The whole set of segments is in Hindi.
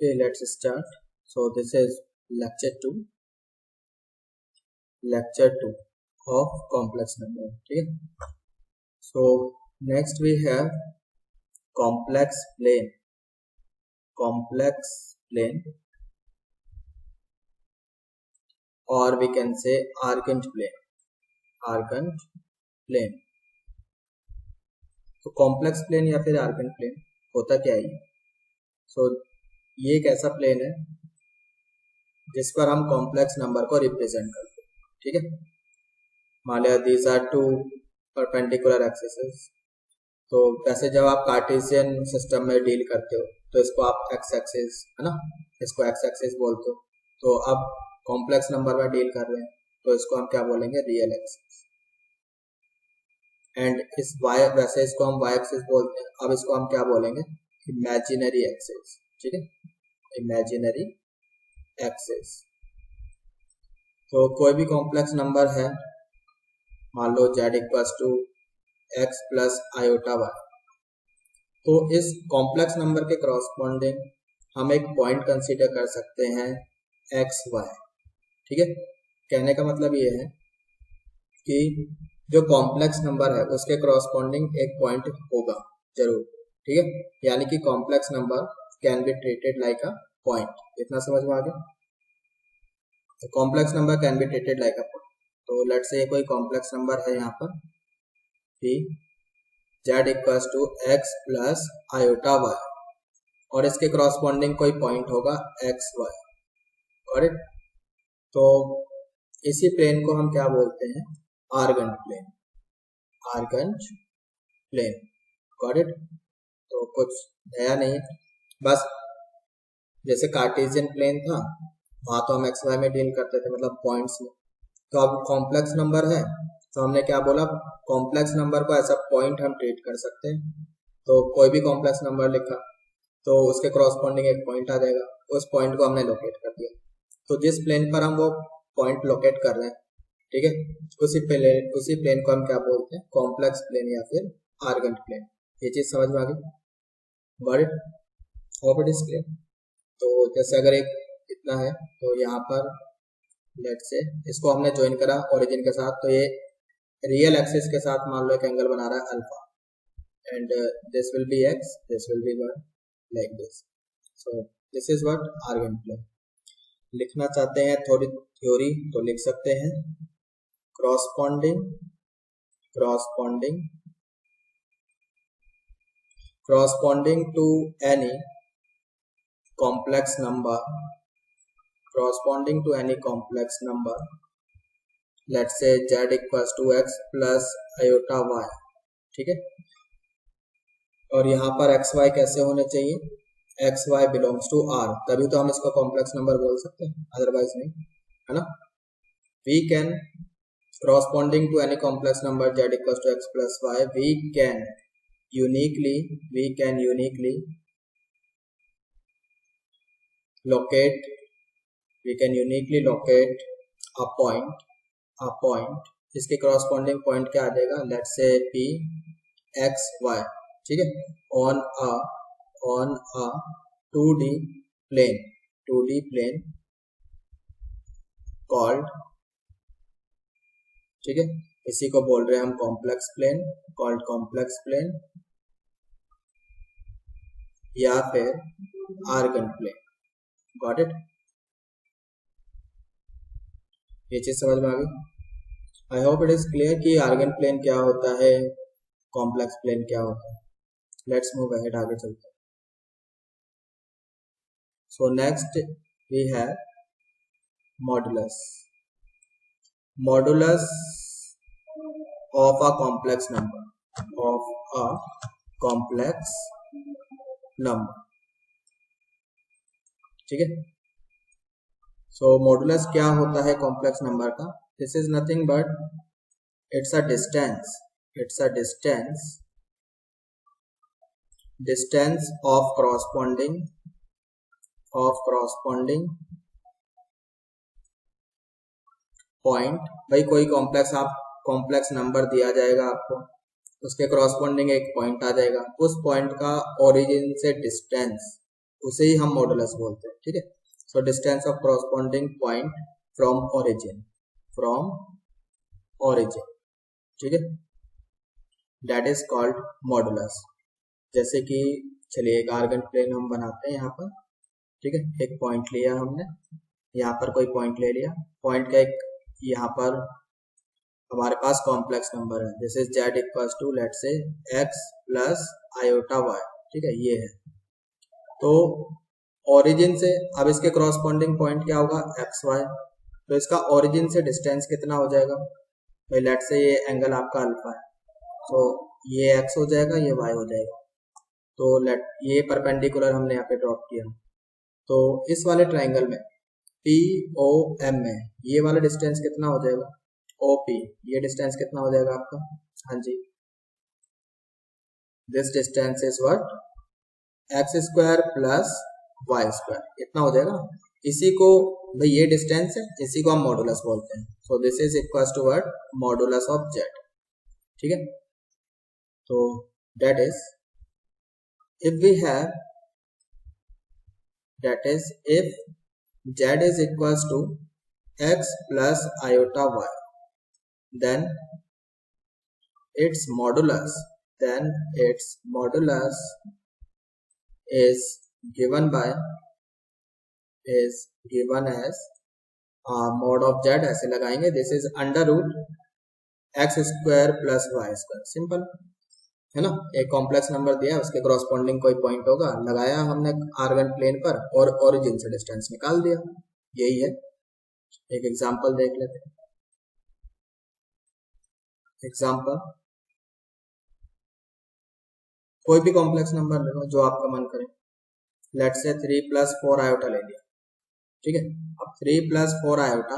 Okay, let's start. So this is lecture 2 of complex number. Okay. So next we have complex plane, or we can say argand plane. तो कॉम्प्लेक्स प्लेन या फिर आर्गन प्लेन होता क्या है? सो ये एक ऐसा प्लेन है जिस पर हम कॉम्प्लेक्स नंबर को रिप्रेजेंट करते हैं. ठीक है, मान लिया these are two perpendicular axis. तो वैसे जब आप कार्टेशियन सिस्टम में डील करते हो तो इसको आप एक्स एक्सिस, है ना, इसको एक्स एक्सिस बोलते हो. तो अब कॉम्प्लेक्स नंबर में डील कर रहे हैं तो इसको हम क्या बोलेंगे? Real axis. एंड इस वाई, वैसे इसको हम वाई एक्सिस बोलते हैं. अब इसको हम क्या बोलेंगे? Imaginary axis. ठीक है, इमेजिनरी एक्सिस. तो कोई भी कॉम्प्लेक्स नंबर है, मान लो z equals to x plus iota y. तो इस कॉम्प्लेक्स नंबर के क्रॉसपॉन्डिंग हम एक पॉइंट कंसीडर कर सकते हैं एक्स वाई. ठीक है, कहने का मतलब ये है कि जो कॉम्प्लेक्स नंबर है उसके क्रॉसपॉन्डिंग एक पॉइंट होगा जरूर. ठीक है, यानी कि complex number can be treated like a point. इतना समझ में आ गया? तो complex number can be treated like a point. तो लेट्स से कोई कॉम्प्लेक्स नंबर है यहाँ पर कि z equals to x plus iota y और इसके क्रॉसपॉन्डिंग कोई पॉइंट होगा एक्स वाई. करेक्ट. तो इसी प्लेन को हम क्या बोलते हैं? Argand plane. करेक्ट. तो कुछ नया नहीं, बस जैसे कार्टेशियन प्लेन था वहां तो हम एक्स वाई में डील करते थे, मतलब पॉइंट्स में. तो अब कॉम्प्लेक्स नंबर है तो हमने क्या बोला? कॉम्प्लेक्स नंबर को ऐसा पॉइंट हम ट्रीट कर सकते हैं. तो कोई भी कॉम्प्लेक्स नंबर लिखा तो उसके क्रॉसपॉन्डिंग एक पॉइंट आ जाएगा, उस पॉइंट को हमने लोकेट कर दिया. तो जिस प्लेन पर हम वो पॉइंट लोकेट कर रहे हैं, ठीक है, उसी प्लेन को हम क्या बोलते हैं? कॉम्प्लेक्स प्लेन या फिर आर्गन प्लेन. ये चीज समझ में आ गई? But hope it is clear. तो जैसे अगर एक इतना है तो यहाँ पर लेट से इसको हमने ज्वाइन करा ओरिजिन के साथ, तो ये रियल एक्सिस के साथ मान लो एक एंगल बना रहा है alpha, and this will be x, this will be y, like this. So this is what Argand plane. लिखना चाहते हैं थोड़ी थ्योरी तो लिख सकते हैं. corresponding to any complex number, let's say z equals to x plus iota y. ठीक है, और यहाँ पर एक्स वाई कैसे होने चाहिए? X y belongs to R, तभी तो हम इसको कॉम्प्लेक्स नंबर बोल सकते हैं, अदरवाइज नहीं, है ना. We can corresponding to any complex number z equals to x plus y, we can uniquely locate a point. इसके corresponding point क्या आ जाएगा? let's say p x y. ठीक है, on a 2D plane called, ठीक है, इसी को बोल रहे हैं हम कॉम्प्लेक्स प्लेन या फिर आर्गन प्लेन. Got it? ये चीज समझ में आ गई? आई होप इट इज क्लियर कि आर्गन प्लेन क्या होता है, कॉम्प्लेक्स प्लेन क्या होता है. लेट्स मूव अहेड, आगे चलते हैं. So next we have modulus of a complex number. ठीक है, सो मॉडुलस क्या होता है कॉम्प्लेक्स नंबर का? This is nothing but it's a distance of corresponding point. भाई कोई कॉम्प्लेक्स नंबर दिया जाएगा आपको, उसके क्रॉसपॉन्डिंग एक पॉइंट आ जाएगा, उस पॉइंट का ओरिजिन से डिस्टेंस उसे ही हम मॉडुलस बोलते हैं, ठीक है। So distance of corresponding point from origin, ठीक है, दैट इज कॉल्ड मॉडुलस। जैसे कि चलिए एक आर्गन प्लेन हम बनाते हैं यहाँ पर, ठीक है। एक पॉइंट लिया हमने, यहाँ पर कोई पॉइंट ले लिया, पॉइंट का एक यहाँ पर हमारे पास कॉम्प्लेक्स नंबर है, this is z equals to let say x plus iota y, ठीक है, ये है। तो ओरिजिन से अब इसके क्रॉसपॉन्डिंग पॉइंट क्या होगा, एक्स वाई। तो इसका ओरिजिन से डिस्टेंस कितना हो जाएगा भाई, लेट से ये एंगल आपका अल्फा है, तो ये x हो जाएगा, ये y हो जाएगा। तो लेट ये परपेंडिकुलर हमने यहाँ पे ड्रॉप किया, तो इस वाले ट्राइंगल में POM में ये वाला डिस्टेंस कितना हो जाएगा, OP, ये डिस्टेंस कितना हो जाएगा आपका, हाँ जी, this distance is what, X square plus Y square, इतना हो जाएगा। इसी को भाई ये डिस्टेंस है, इसी को हम मॉडुलस बोलते हैं। So this is equals to what, modulus of z, ठीक है। तो that is if we have, that is if z is equals to x plus iota y, then its modulus is given as mod of z, ऐसे लगाएंगे, this is under root x square plus y square, simple है ना। एक कॉम्प्लेक्स नंबर दिया है, उसके क्रॉसपॉन्डिंग कोई पॉइंट होगा, लगाया हमने आर्गन प्लेन पर और ओरिजिन से डिस्टेंस निकाल दिया, यही है। एक एग्जांपल देख लेते हैं। एग्जांपल, कोई भी कॉम्प्लेक्स नंबर ले लो जो आपका मन करे, लेट से 3 प्लस 4 आयोटा ले लिया, ठीक है। अब 3 प्लस 4 आयोटा,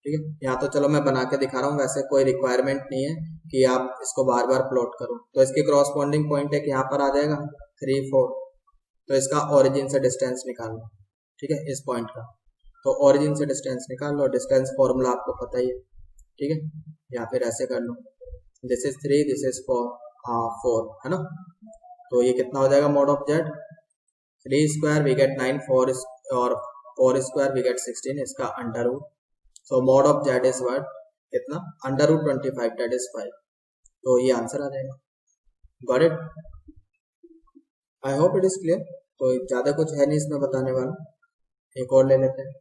ठीक है, यहाँ तो चलो मैं बना के दिखा रहा हूँ, वैसे कोई रिक्वायरमेंट नहीं है कि आप इसको बार बार प्लॉट करो। तो इसके क्रॉसपॉन्डिंग पॉइंट एक यहाँ पर आ जाएगा 3 4, तो इसका ओरिजिन से डिस्टेंस निकाल लो, ठीक है, इस पॉइंट का। तो ओरिजिन से डिस्टेंस निकाल लो, डिस्टेंस फॉर्मूला आपको पता ही है, ठीक है। या फिर ऐसे कर लो, दिस इज 3, दिस इज 4 है ना। तो ये कितना हो जाएगा, mod of z, 3 square we get 9, 4 और 4 स्क्वायर वी गेट 16, इसका under root. So mod of Z is what, कितना, अंडर रूट 25, दैट इज 5। तो ये आंसर आ जाएगा। Got it, I hope it is clear. तो ज्यादा कुछ है नहीं इसमें बताने वाला। एक और ले लेते हैं,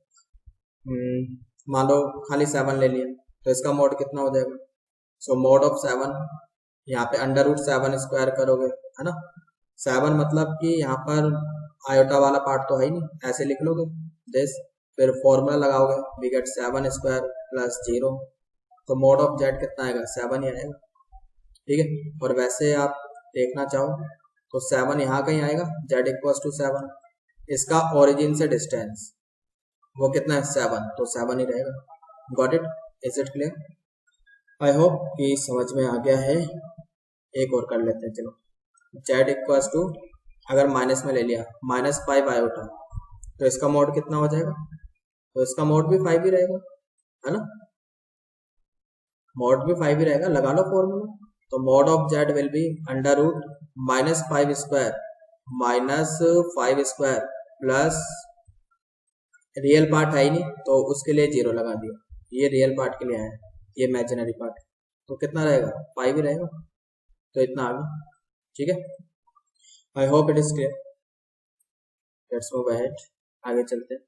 मान लो खाली 7 ले लिया, तो इसका मॉड कितना हो जाएगा। सो मॉड ऑफ 7, यहाँ पे अंडर रूट 7 स्क्वायर करोगे, है ना। 7 मतलब कि यहाँ पर आयोटा वाला पार्ट तो है ही नहीं, ऐसे लिख लोगे दिस, फिर फॉर्मूला लगाओगे, वी गेट 7 स्क्वायर प्लस 0। तो मॉड ऑफ जेड कितना आएगा, 7 ही आएगा, ठीक है। और वैसे आप देखना चाहो तो 7 यहाँ कहीं आएगा, जेड इक्वल्स टू 7, इसका ओरिजिन से डिस्टेंस वो कितना है, 7, तो 7 ही रहेगा। Got it, is it clear. I hope कि समझ में आ गया है। एक और कर लेते हैं, चलो। जेड इक्वल्स टू, अगर माइनस में ले लिया, -5 आयोटा, तो इसका मोड कितना हो जाएगा, तो इसका मोड भी 5 ही रहेगा, है ना। मोड भी 5 ही रहेगा, लगा लो फॉर्मूला। तो mod of Z will be under root -5 square plus, real part है ही नहीं तो उसके लिए 0 लगा दिया, ये रियल पार्ट के लिए है, ये इमेजिनरी पार्ट, तो कितना रहेगा, 5 ही रहेगा। तो इतना आ गया, ठीक है। आई hope it is clear. Let's move ahead, आगे चलते हैं।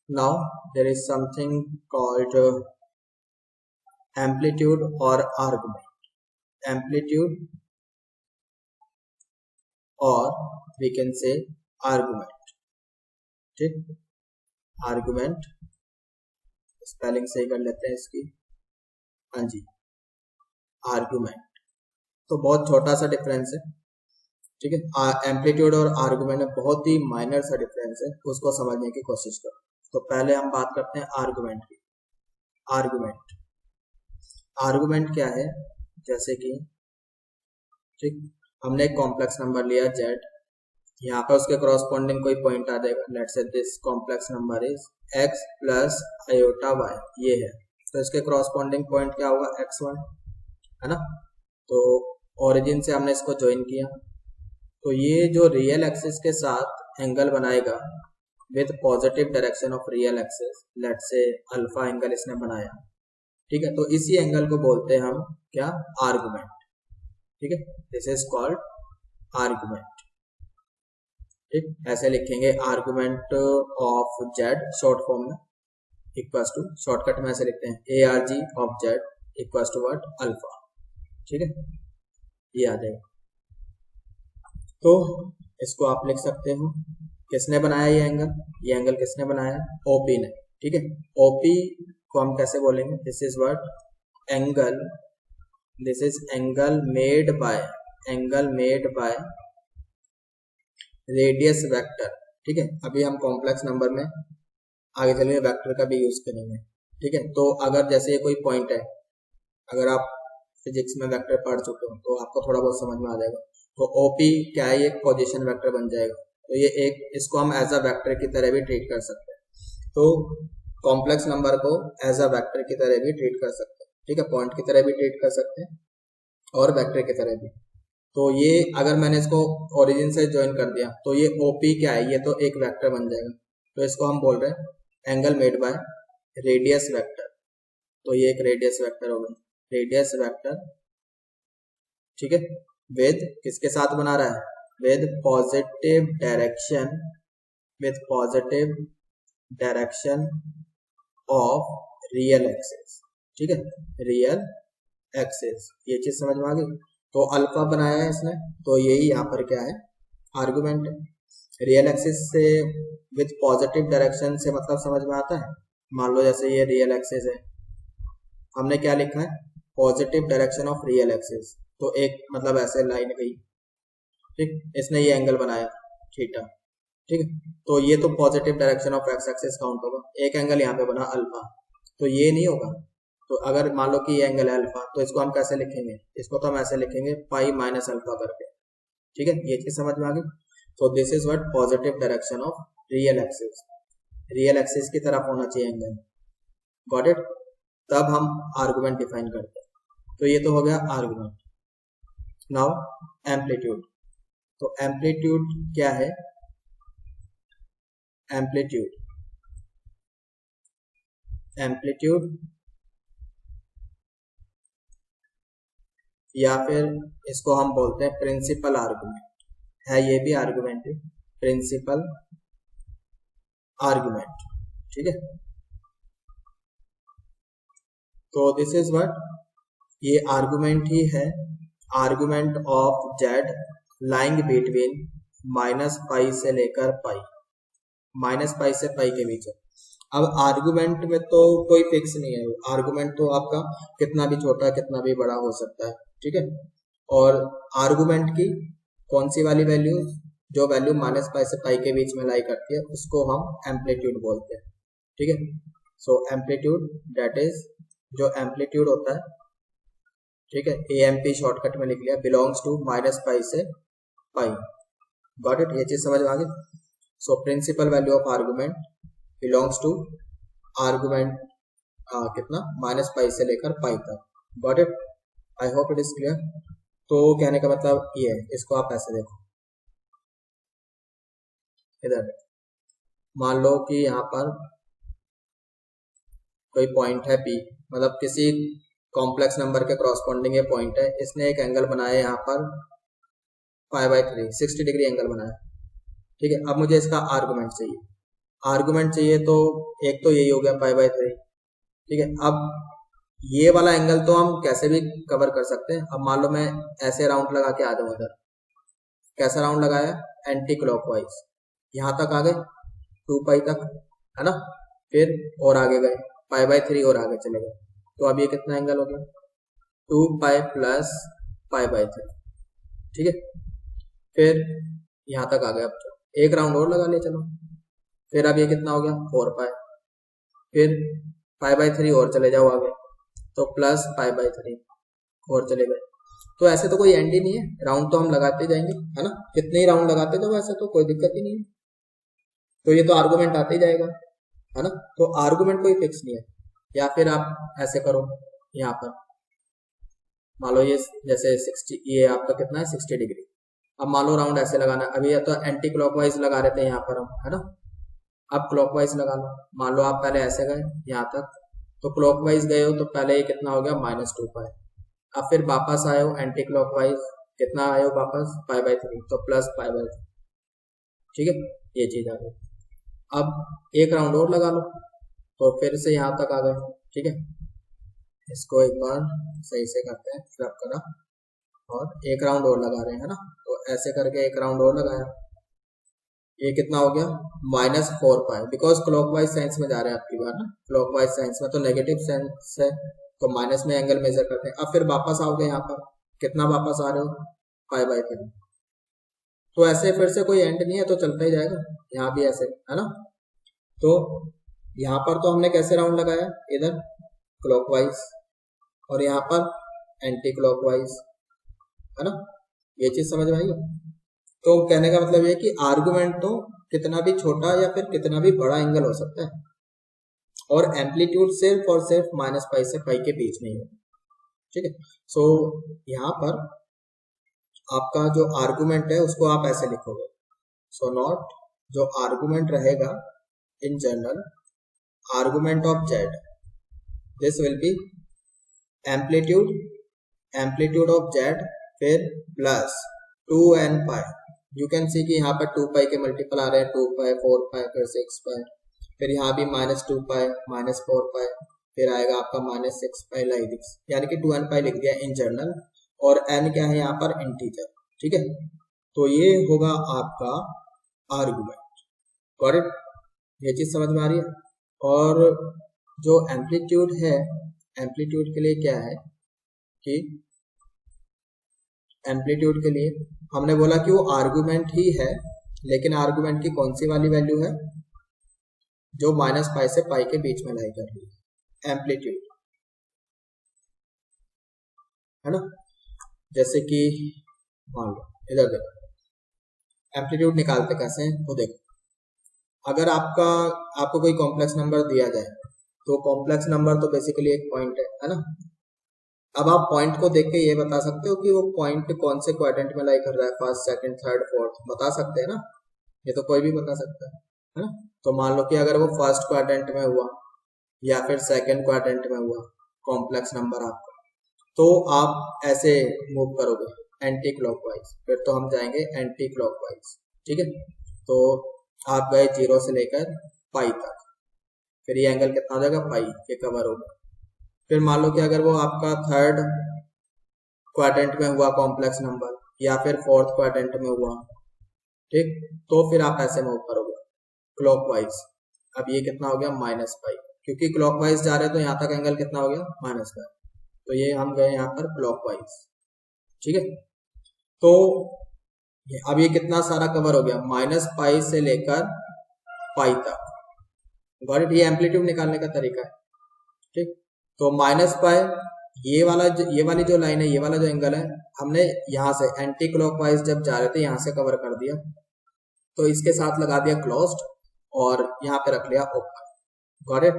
Now there is something called amplitude or argument. Amplitude, or we can say argument, ठीक। argument स्पेलिंग सही कर लेते हैं इसकी, हाँ जी, argument। तो बहुत छोटा सा डिफरेंस है, ठीक है। एम्पलीट्यूड और आर्गुमेंट में बहुत ही माइनर सा डिफरेंस है, उसको समझने की कोशिश करो। तो पहले हम बात करते हैं आर्गुमेंट की। आर्गुमेंट क्या है, जैसे कि, ठीक, हमने एक कॉम्प्लेक्स नंबर लिया z, यहाँ पे उसके करस्पॉन्डिंग कोई पॉइंट आ जाएगा, let's say this complex number is x plus iota y, ये है। तो इसके करस्पॉन्डिंग पॉइंट क्या होगा, x1, है ना। तो ओरिजिन से हमने इसको ज्वाइन किया, तो ये जो रियल एक्सिस के साथ एंगल बनाएगा with positive direction of real axis, let's say alpha angle इसने बनाया, ठीक है, तो इसी एंगल को बोलते हैं हम क्या, आर्गुमेंट, ठीक है, दिस इज कॉल्ड आर्गुमेंट, ठीक, ऐसे लिखेंगे argument of z short form में इक्वल्स टू, शॉर्टकट में ऐसे लिखते हैं A R G of z equals to what, alpha, ठीक है, ये आ जाएगा। तो इसको आप लिख सकते हो, किसने बनाया ये एंगल किसने बनाया, ओपी ने, ठीक है, ओपी को हम कैसे बोलेंगे, this is what, angle, this is angle made by radius vector, ठीक है, अभी हम कॉम्प्लेक्स नंबर में आगे चलेंगे वेक्टर का भी यूज करेंगे, ठीक है, तो अगर जैसे ये कोई पॉइंट है, अगर आप फिजिक्स में वेक्टर पढ़ चुके हो तो आपको थोड़ा बहुत समझ में आ जाएगा, तो ओपी क्या है, एक पोजीशन वेक्टर बन जाएगा, तो ये एक, इसको हम एज अ वेक्टर की तरह भी ट्रीट कर सकते हैं, तो कॉम्प्लेक्स नंबर को एज अ वेक्टर की तरह भी ट्रीट कर सकते हैं, ठीक है, पॉइंट की तरह भी ट्रीट कर सकते हैं और वेक्टर की तरह भी। तो ये अगर मैंने इसको ओरिजिन से ज्वाइन कर दिया तो ये ओपी क्या है, ये तो एक वेक्टर बन जाएगा, तो इसको हम बोल रहे हैं angle made by radius vector, तो ये एक रेडियस वेक्टर होगा, रेडियस वेक्टर, ठीक है, विद किसके साथ बना रहा है, with positive direction of real axis, ठीक है, रियल एक्सिस, ये चीज समझ में आ गई। तो अल्फा बनाया है इसने, तो यही यहाँ पर क्या है, आर्गुमेंट है, रियल एक्सिस से विद पॉजिटिव डायरेक्शन से मतलब समझ में आता है, मान लो जैसे ये रियल एक्सिस है, हमने क्या लिखा है, positive direction of real axis, तो एक मतलब ऐसे लाइन गई, ठीक, इसने ये एंगल बनाया थीटा, ठीक है, तो ये तो positive direction of x axis count होगा, एक एंगल यहाँ पे बना अल्फा, तो ये नहीं होगा, तो अगर मान लो कि ये एंगल है अल्फा, तो इसको हम कैसे लिखेंगे, इसको तो हम ऐसे लिखेंगे पाई माइनस अल्फा करके, ठीक है, ये चीज समझ में आ गई। तो this is what positive direction of real axis की तरफ होना चाहिए एंगल, गॉट इट, तब हम आर्गुमेंट डिफाइन करते हैं, तो ये तो हो गया आर्गुमेंट। नाउ एम्पलीट्यूड, तो एम्पलीट्यूड क्या है, एम्पलीट्यूड या फिर इसको हम बोलते हैं प्रिंसिपल आर्गुमेंट, है ये भी आर्गुमेंट है, प्रिंसिपल आर्गुमेंट, ठीक है, तो दिस इज व्हाट, ये आर्गुमेंट ही है, argument of Z lying between minus pi से लेकर पाई, माइनस पाई से पाई के बीच है। अब आर्गुमेंट में तो कोई फिक्स नहीं है, आर्गुमेंट तो आपका कितना भी छोटा कितना भी बड़ा हो सकता है, ठीक है, और आर्गुमेंट की कौन सी वाली वैल्यू, जो वैल्यू माइनस पाई से पाई के बीच में लाई करती है उसको हम एम्पलीट्यूड बोलते हैं, ठीक है, सो एम्पलीट्यूड दैट इज, जो एम्पलीट्यूड होता है, ठीक है, AMP शॉर्टकट में लिख लिया, बिलोंग्स टू माइनस पाई से पाई, गॉट इट, ये चीज समझ में आ गई। So principal value of argument belongs to argument कितना, माइनस पाई से लेकर पाई तक, got it, I hope it is clear. तो कहने का मतलब ये है, इसको आप ऐसे देखो, इधर मान लो कि यहाँ पर कोई पॉइंट है P, मतलब किसी कॉम्प्लेक्स नंबर के कॉरस्पॉन्डिंग ये पॉइंट है, इसने एक एंगल बनाया यहाँ पर π/3 60 डिग्री एंगल बनाया, ठीक है, अब मुझे इसका आर्गुमेंट चाहिए, तो एक तो यही हो गया π/3, ठीक है, अब ये वाला एंगल तो हम कैसे भी कवर कर सकते हैं, अब मान लो मैं ऐसे राउंड लगा के आ जाऊं इधर, कैसा राउंड लगाया, एंटी क्लॉकवाइज, यहाँ तक आ गए 2π तक, है ना, फिर और आगे गए π/3 और आगे चले गए, तो अब ये कितना एंगल हो गया, 2π प्लस π/3, ठीक है, फिर यहाँ तक आ गया, अब एक राउंड और लगा लिया, चलो, फिर अब ये कितना हो गया 4π, फिर π/3 और चले जाओ आगे, तो प्लस π/3 और चले गए, तो ऐसे तो कोई एंड ही नहीं है, राउंड तो हम लगाते जाएंगे, है ना, कितने ही राउंड लगाते तो वैसे तो कोई दिक्कत ही नहीं है, तो ये तो आर्गुमेंट आते ही जाएगा, है ना, तो आर्गुमेंट कोई फिक्स नहीं है। या फिर आप ऐसे करो, यहाँ पर मान लो ये जैसे 60, ये आपका कितना है 60 डिग्री, अब मान लो राउंड ऐसे लगाना, अभी या तो एंटी क्लॉकवाइज लगा रहे थे यहाँ पर हम, है ना। अब क्लॉकवाइज लगा लो, मान लो आप पहले ऐसे गए यहाँ तक, तो क्लॉकवाइज गए हो तो पहले ये कितना हो गया -2 पाई। अब फिर वापस आए हो एंटी क्लॉकवाइज, कितना आए हो वापस π/3, तो +π/3, ठीक है, ये चीज आ गई। अब एक राउंड और लगा लो, तो फिर से यहाँ तक आ गए, ठीक है। इसको एक बार सही से करते हैं, फ्लप करा और एक राउंड और लगा रहे हैं ना, तो ऐसे करके एक राउंड और लगाया, ये कितना हो गया -4 पाई, बिकॉज क्लॉकवाइज साइंस में जा रहे हैं आपकी बार ना, क्लॉकवाइज साइंस में तो नेगेटिव साइंस है, तो माइनस में एंगल मेजर करते हैं। अब फिर वापस आओगे यहाँ पर, कितना वापस आ रहे हो π/3, तो ऐसे फिर से कोई एंड नहीं है, तो चलता ही जाएगा, यहाँ भी ऐसे, है ना। तो यहाँ पर तो हमने कैसे राउंड लगाया, इधर क्लॉकवाइज और यहाँ पर एंटी क्लॉकवाइज, है ना, ये चीज समझ में आई। तो कहने का मतलब ये कि आर्गुमेंट तो कितना भी छोटा या फिर कितना भी बड़ा एंगल हो सकता है, और एम्पलीट्यूड सिर्फ और सिर्फ -π से π के बीच में ही है, ठीक है। सो यहाँ पर आपका जो आर्गुमेंट है उसको आप ऐसे लिखोगे, सो नॉट, जो आर्गुमेंट रहेगा in general, argument of z, this will B amplitude of z, फिर plus 2n pi. You can see कि यहाँ पर 2 पाई के मल्टीपल आ रहे हैं, 2 पाई, 4 पाई, फिर 6 पाई, फिर यहाँ भी -2 पाई, -4 पाई, फिर आएगा आपका -6 पाई, लाइक दिस, यानी कि 2n पाई लिख दिया इन जनरल, और n क्या है यहाँ पर इंटीजर, ठीक है। तो ये होगा आपका आर्गुमेंट, गॉट इट, ये चीज समझ में आ रही है। और जो एम्पलीट्यूड है, एम्पलीट्यूड के लिए क्या है कि एम्पलीट्यूड के लिए हमने बोला कि वो आर्गुमेंट ही है, लेकिन आर्गुमेंट की कौन सी वाली वैल्यू है, जो -π से π के बीच में लाई कर रही है, एम्पलीट्यूड, है ना। जैसे कि मान लो इधर देखो, एम्पलीट्यूड निकालते कैसे हैं, तो देखो, अगर आपको कोई कॉम्प्लेक्स नंबर दिया जाए, तो कॉम्प्लेक्स नंबर तो बेसिकली एक पॉइंट है ना। अब आप पॉइंट को देख के ये बता सकते हो कि वो पॉइंट कौन से क्वाड्रेंट में लाई कर रहा है, फर्स्ट, सेकंड, थर्ड, फोर्थ, बता सकते हैं ना, ये तो कोई भी बता सकता है ना। तो मान लो कि अगर वो फर्स्ट क्वाड्रेंट में हुआ या फिर सेकंड क्वाड्रेंट में हुआ कॉम्प्लेक्स नंबर आपका, तो आप ऐसे मूव करोगे एंटी क्लॉकवाइज, फिर तो हम जाएंगे एंटी क्लॉकवाइज, ठीक है। तो आप गए 0 से लेकर π तक, फिर ये एंगल कितना हो जाएगा π, ये कवर होगा। फिर मान लो कि अगर वो आपका थर्ड क्वाड्रेंट में हुआ कॉम्प्लेक्स नंबर, या फिर फोर्थ क्वाड्रेंट में हुआ, ठीक, तो फिर आप ऐसे मूव करोगे क्लॉकवाइज। अब ये कितना हो गया -π, क्योंकि क्लॉकवाइज जा रहे हैं तो यहाँ तक एंगल कितना हो गया -π, तो ये हम गए यहाँ पर क्लॉकवाइज, ठीक है। तो अब ये कितना सारा कवर हो गया, -π से लेकर π तक, गॉट इट, ये एम्पलीट्यूड निकालने का तरीका है, ठीक। तो -π, ये वाली जो लाइन है, ये वाला जो एंगल है, हमने यहाँ से एंटी क्लॉकवाइज जब जा रहे थे यहाँ से कवर कर दिया, तो इसके साथ लगा दिया क्लोज्ड और यहाँ पे रख लिया ओपन, गॉट इट।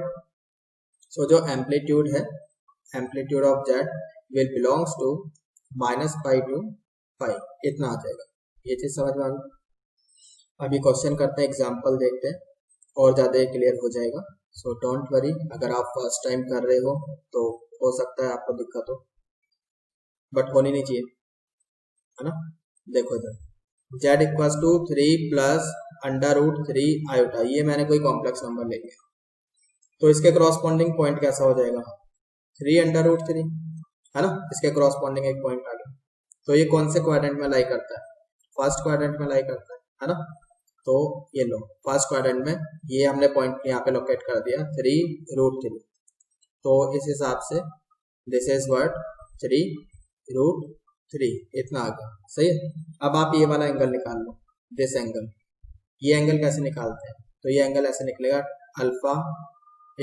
सो जो एम्पलीट्यूड है, amplitude of z will belongs to -π to π, इतना आ जाएगा, ये चीज समझ में आ गई। अभी क्वेश्चन करते हैं, एग्जाम्पल देखते हैं, और ज्यादा क्लियर हो जाएगा। सो डोंट वरी, अगर आप फर्स्ट टाइम कर रहे हो तो हो सकता है आपको दिक्कत हो, बट होनी नहीं चाहिए, है ना। देखो इधर z = 3 + √3 आयोटा, ये मैंने कोई कॉम्प्लेक्स नंबर ले लिया, तो इसके क्रॉसपॉन्डिंग पॉइंट कैसा हो जाएगा, 3 √3, है ना, इसके क्रॉसपॉन्डिंग एक पॉइंट आ गया। तो ये कौन से क्वाड्रेंट में लाई करता है, फर्स्ट क्वाड्रेंट में लाई करता है ना। तो ये लो, फर्स्ट क्वाड्रेंट में ये हमने पॉइंट यहाँ पे लोकेट कर दिया 3 √3, तो इस हिसाब से दिस इज व्हाट 3 √3, इतना आ गया, सही है। अब आप ये वाला एंगल निकाल लो, दिस एंगल, ये एंगल कैसे निकालते हैं, तो ये एंगल ऐसे निकलेगा, अल्फा =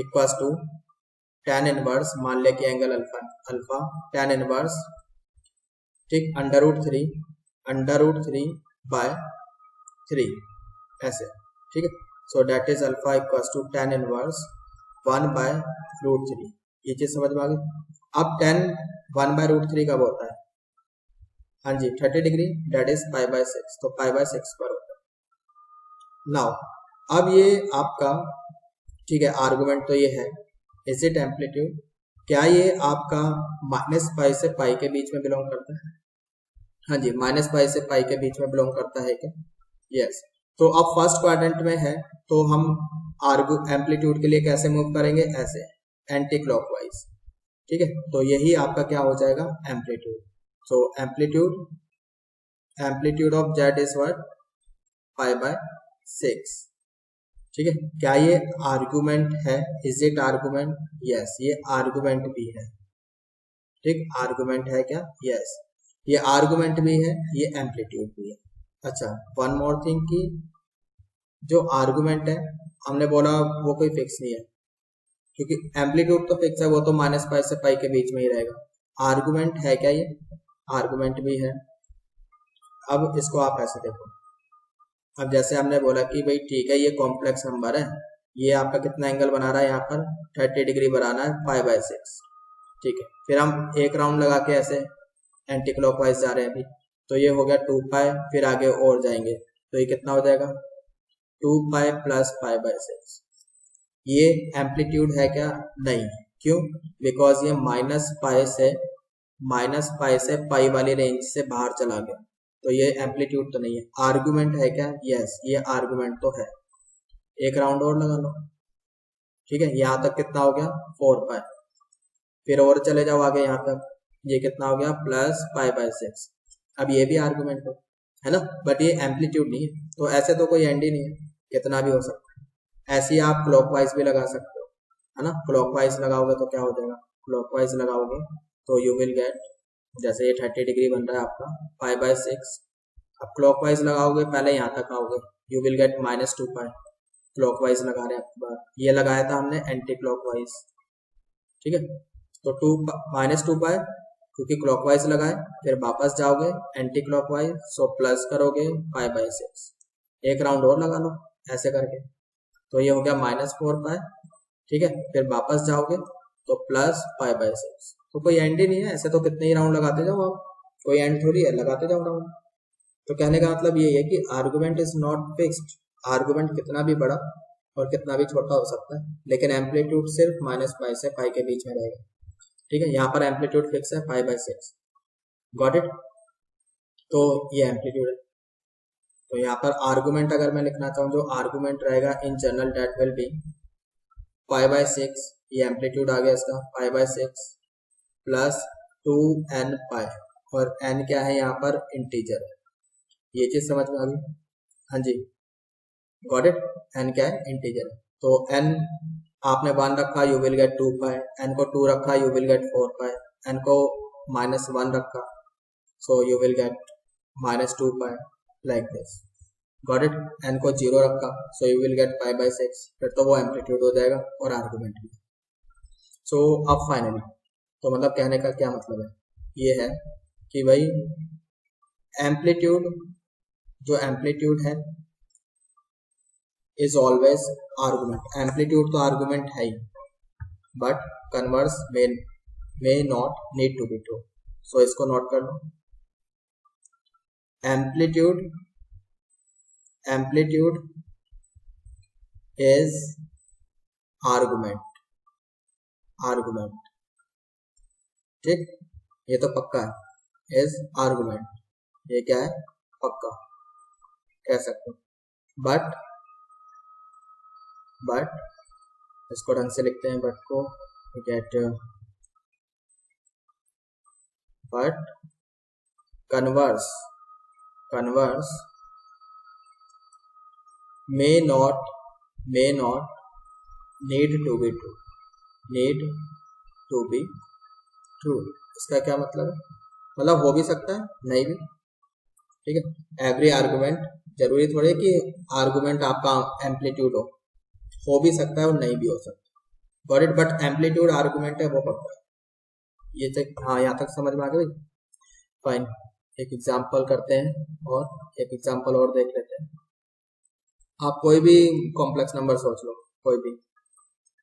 tan इनवर्स, मान लिया कि एंगल अल्फा tan इनवर्स, ठीक, √3 ऐसे, ठीक है। So that is alpha = tan inverse 1/√3, ये चीज समझ में आ गई। अब tan 1/√3 कब होता है, हाँ जी 30 डिग्री डेट इज π/6, तो π/6 पर होता है। नाउ अब ये आपका ठीक है आर्गुमेंट तो ये है, इज इट एम्पलीट्यूड, क्या ये आपका -π से π के बीच में बिलोंग करता है? हाँ जी -π से π के बीच में बिलोंग करता है क्या? यस। तो अब फर्स्ट क्वाड्रेंट में है तो हम एम्पलीट्यूड के लिए कैसे मूव करेंगे? ऐसे एंटी क्लॉकवाइज, ठीक है। तो यही आपका क्या हो जाएगा? Amplitude. So amplitude of Z is what? π/6, ठीक है। क्या ये आर्गुमेंट है? Is it argument? यस, ये आर्गुमेंट भी है, ठीक। आर्गुमेंट है क्या? यस, ये आर्गुमेंट भी है, ये एम्पलीट्यूड भी है। अच्छा, वन मोर थिंग की जो आर्गुमेंट है हमने बोला वो कोई फिक्स नहीं है, क्योंकि एम्पलीट्यूड तो फिक्स है, वो तो -π से π के बीच में ही रहेगा। आर्गुमेंट है क्या? ये आर्गुमेंट भी है। अब इसको आप ऐसे देखो, अब जैसे हमने बोला कि भाई ठीक है ये कॉम्प्लेक्स नंबर है, ये आपका कितना एंगल बना रहा है? यहाँ पर 30 डिग्री बनाना है π/6, ठीक है। फिर हम एक राउंड लगा के ऐसे एंटी क्लॉकवाइज जा रहे हैं अभी, तो ये हो गया 2π, फिर आगे और जाएंगे तो ये कितना हो जाएगा? 2π + π/6। ये एम्पलीट्यूड है क्या? नहीं। क्यों? बिकॉज ये -π से π वाली रेंज से बाहर चला गया, तो ये एम्पलीट्यूड तो नहीं है। आर्गुमेंट है क्या? यस, ये आर्गुमेंट तो है। एक राउंड और लगा लो, ठीक है। यहाँ तक कितना हो गया? 4π, फिर और चले जाओ आगे यहाँ तक, ये कितना हो गया? +π/6। अब ये भी आर्गुमेंट है ना, बट ये एम्पलीट्यूड नहीं है, तो ऐसे तो कोई एंड ही नहीं है, कितना भी हो सकता है। ऐसे ही आप क्लॉकवाइज भी लगा सकते हो, है ना। क्लॉकवाइज लगाओगे तो क्या हो जाएगा? क्लॉकवाइज लगाओगे तो यू विल गेट, जैसे ये 30 डिग्री बन रहा है आपका π/6, अब क्लॉकवाइज लगाओगे पहले यहाँ तक आओगे, यू विल गेट -2π। क्लॉकवाइज लगा रहे हैं आपकी बार, ये लगाया था हमने एंटी क्लॉकवाइज, ठीक है। तो -2π क्योंकि क्लॉकवाइज लगाए, फिर वापस जाओगे एंटी क्लॉकवाइज, सो प्लस करोगे π/6। एक राउंड और लगा लो ऐसे करके, तो ये हो गया -4π, ठीक है। फिर वापस जाओगे तो +π/6। तो कोई एंड ही नहीं है, ऐसे तो कितने ही राउंड लगाते जाओ आप, कोई एंड थोड़ी है, लगाते जाओ राउंड। तो कहने का मतलब ये है कि argument is not fixed. Argument कितना भी बड़ा और कितना भी छोटा हो सकता है, लेकिन एम्पलीट्यूड सिर्फ -π से π के बीच में रहेगा, ठीक है। यहाँ पर एम्पलीट्यूड फिक्स है π/6, गॉट इट। तो ये एम्पलीट्यूड है। तो यहाँ पर आर्गुमेंट अगर मैं लिखना चाहूँ, जो आर्गुमेंट रहेगा in general that will be π/6, ये एम्पलीट्यूड आ गया इसका, π/6 + 2nπ, और n क्या है? यहाँ पर इंटीजर है। ये चीज समझ में आ गई? हाँ जी, गॉट इट। n क्या है? इंटीजर है। तो n आपने 1 रखा, यू विल गेट 2π, n को 2 रखा, यू विल गेट 4π, n को -1 रखा, so you will get -2π, like this, got it. n को 0 रखा, सो यू विल गेट π/6, फिर तो वो एम्पलीट्यूड हो जाएगा और आर्गुमेंट भी। सो अब फाइनली तो मतलब कहने का क्या मतलब है? ये है कि भाई एम्पलीट्यूड, जो एम्पलीट्यूड है इज ऑलवेज आर्गुमेंट। एम्पलीट्यूड तो आर्गुमेंट है ही, but converse may not need to be true. So इसको नोट कर लो, एम्पलीट्यूड इज आर्गुमेंट, ठीक। ये तो पक्का है, इज आर्गुमेंट, ये क्या है? पक्का कह सकते हो। बट इसको ढंग से लिखते हैं, बट को get, but converse may not need to be true. इसका क्या मतलब है? मतलब हो भी सकता है, नहीं भी, ठीक है। एवरी आर्गुमेंट, जरूरी थोड़ी है कि आर्गुमेंट आपका एम्पलीट्यूड हो भी सकता है और नहीं भी हो सकता, got it. But amplitude argument है, वो पक्का है। ये तक, हाँ, यहाँ तक समझ में आ गई? फाइन। एक एग्जांपल करते हैं और एक एग्जांपल और देख लेते हैं। आप कोई भी कॉम्प्लेक्स नंबर सोच लो, कोई भी,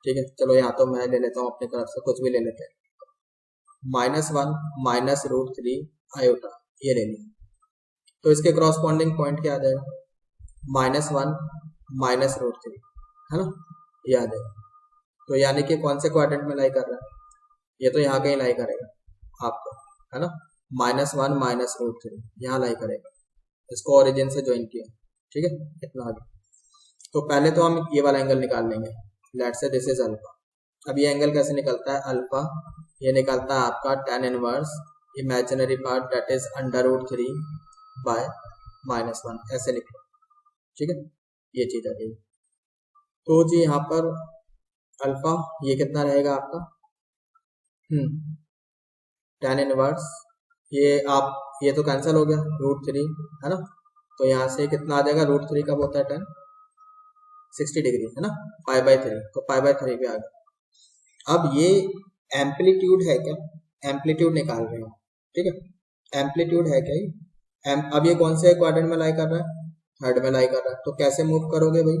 ठीक है। चलो यहाँ तो मैं ले लेता हूँ अपनी तरफ से, कुछ भी ले लेते हैं। -1 -√3 आयोटा, ये ले लिया। तो इसके क्रॉसपॉन्डिंग पॉइंट क्या आ जाएगा, -1 -√3, है ना, ये आ जाएगा। तो यानी कि कौन से क्वाड्रेंट में लाई कर रहा है, ये तो यहाँ कहीं लाई करेगा आपको, है ना, -1 -√3 यहाँ लाई करेगा, इसको ओरिजिन से ज्वाइन किया, ठीक है, इतना आगे। तो पहले तो हम ये वाला एंगल निकाल लेंगे, let's say this is alpha. अब ये एंगल कैसे निकलता है, अल्फा ये निकलता है आपका tan inverse imaginary part that is √3 by -1, ऐसे निकलो, ठीक है, ये चीज आ जाएगी। तो जी यहाँ पर अल्फा ये कितना रहेगा आपका, tan इनवर्स ये तो कैंसिल हो गया, √3, है ना, तो यहाँ से कितना आ जाएगा, √3 कब होता है tan 60 डिग्री, है ना, π/3, तो π/3 पे आ गया। अब ये एम्पलीट्यूड है क्या, एम्पलीट्यूड निकाल रहे हैं, ठीक है, एम्पलीट्यूड है क्या ये, अब ये कौन से क्वाड्रेंट में लाई कर रहा है, थर्ड में लाई कर रहा है। तो कैसे मूव करोगे भाई,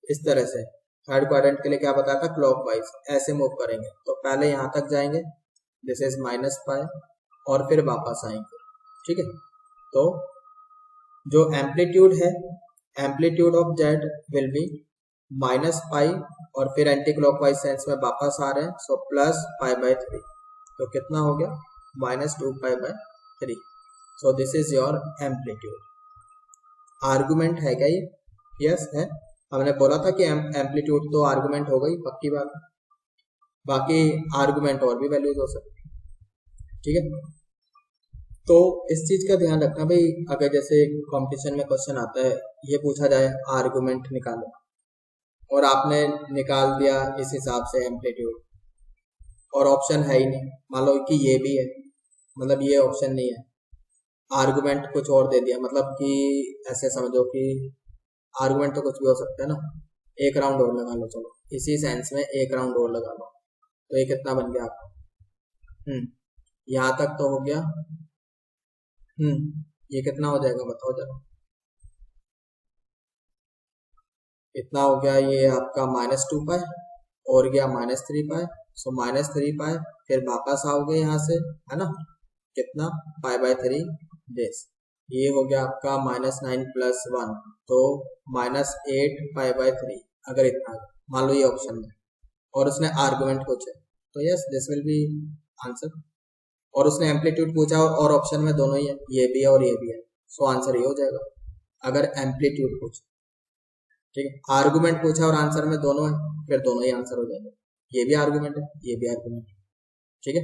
इस तरह से, थर्ड क्वाड्रेंट के लिए क्या बताया था, क्लॉकवाइज ऐसे मूव करेंगे। तो पहले यहाँ तक जाएंगे, दिस इज -π, और फिर वापस आएंगे, ठीक है। तो जो एम्पलीट्यूड है, amplitude of Z will be -π, और फिर एंटी क्लॉकवाइज सेंस में वापस आ रहे हैं, सो +π/3, तो कितना हो गया, -2π/3। So this is your amplitude. Argument है क्या ये, यस है, हमने बोला था कि एम्पलीट्यूड तो आर्गुमेंट हो गई, पक्की बात, बाकी आर्गुमेंट और भी वैल्यूज हो सकती है, ठीक है। तो इस चीज का ध्यान रखना भाई, अगर जैसे कंपटीशन में क्वेश्चन आता है, ये पूछा जाए आर्गुमेंट निकालो, और आपने निकाल दिया इस हिसाब से एम्पलीट्यूड, और ऑप्शन है ही नहीं, मान लो कि ये भी है, मतलब ये ऑप्शन नहीं है, आर्गुमेंट कुछ और दे दिया, मतलब कि ऐसे समझो कि आर्गुमेंट तो कुछ भी हो सकता है ना, एक राउंड और लगा लो, चलो इसी सेंस में एक राउंड और लगा लो, तो ये कितना बन गया आपका, यहाँ तक तो हो गया, ये कितना हो जाएगा बताओ जरा, इतना हो गया ये आपका -2π, और गया -3π, सो -3π, फिर वापस आओगे यहाँ से, है ना, कितना π/3 डेज, ये हो गया आपका -9 + 1, तो -8π/3, अगर इतना मान लो ये ऑप्शन में, और उसने आर्गुमेंट पूछे, तो yes this will B answer, और उसने एम्पलीट्यूड पूछा और ऑप्शन में दोनों ही है, ये भी है और ये भी है, सो आंसर ये हो जाएगा अगर एम्पलीट्यूड पूछे, ठीक है। आर्गुमेंट पूछा और आंसर में दोनों है, फिर दोनों ही आंसर हो जाएंगे, ये भी आर्गुमेंट है, ये भी आर्गुमेंट है, ठीक है।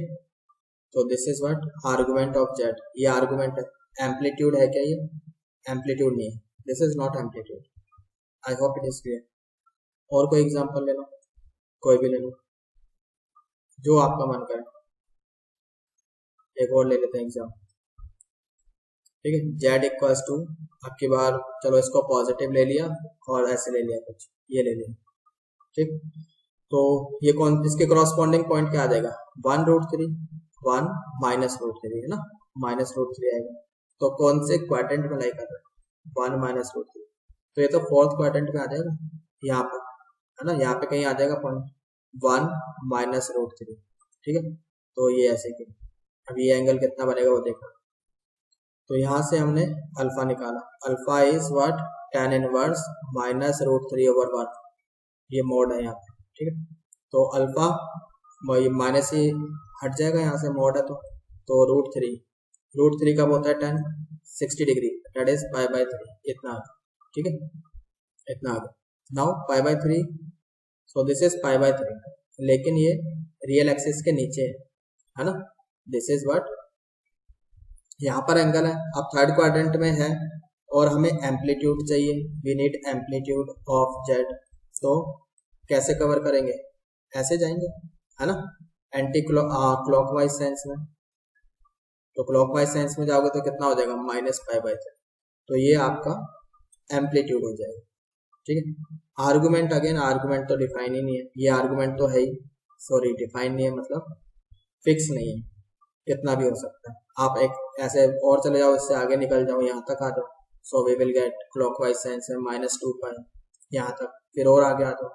तो this is what argument of Z, ये आर्गुमेंट है, एम्पलीट्यूड है क्या ये, एम्पलीट्यूड नहीं है, this is not amplitude. I hope it is clear. और कोई एग्जांपल ले लो, कोई भी ले लो, जो आपका मन करे, एक और ले लेते हैं एग्जाम्पल, ठीक है। जेड इक्वल्स टू, अब की बार चलो इसको पॉजिटिव ले लिया और ऐसे ले लिया, कुछ ये ले लिया, ठीक। तो ये कौन, इसके करॉस्पॉन्डिंग पॉइंट क्या आ जाएगा, 1√3, 1 -√3, है ना, -√3 आएगा। तो कौन से क्वाड्रेंट में लाई कर रहा है, 1 -√3, तो ये तो फोर्थ क्वाड्रेंट में आ जाएगा, यहाँ पर, है ना, यहाँ पे कहीं आ जाएगा पॉइंट 1 -√3, ठीक है। तो ये ऐसे कि अब ये एंगल कितना बनेगा वो देखो, तो यहाँ से हमने अल्फा निकाला, alpha is what tan inverse -√3/1, ये मोड है यहाँ पे, ठीक है। तो अल्फा माइनस ही हट जाएगा यहाँ से, मोड है तो √3 कब होता है, tan 60 डिग्री, दैट इज π/3, इतना आ गया, ठीक है, इतना आ गया। नाउ π/3, सो दिस इज π/3, लेकिन ये रियल एक्सिस के नीचे है ना, दिस इज व्हाट, यहाँ पर एंगल है, अब थर्ड क्वाड्रेंट में है और हमें एम्पलीट्यूड चाहिए, we need amplitude of z, तो कैसे कवर करेंगे, ऐसे जाएंगे, है ना, एंटी क्लॉकवाइज सेंस में, तो क्लॉकवाइज सेंस में जाओगे तो कितना हो जाएगा, -π/3, तो ये आपका एम्पलीट्यूड हो जाएगा, ठीक है। आर्गुमेंट, अगेन आर्गुमेंट तो डिफाइन ही नहीं है, ये आर्गुमेंट तो है ही, सॉरी डिफाइन नहीं है, मतलब फिक्स नहीं है, कितना भी हो सकता है, आप एक ऐसे और चले जाओ, इससे आगे निकल जाओ, यहाँ तक आ जाओ, so we will get clockwise sense में -2π, यहाँ तक, फिर और आगे आ जाओ,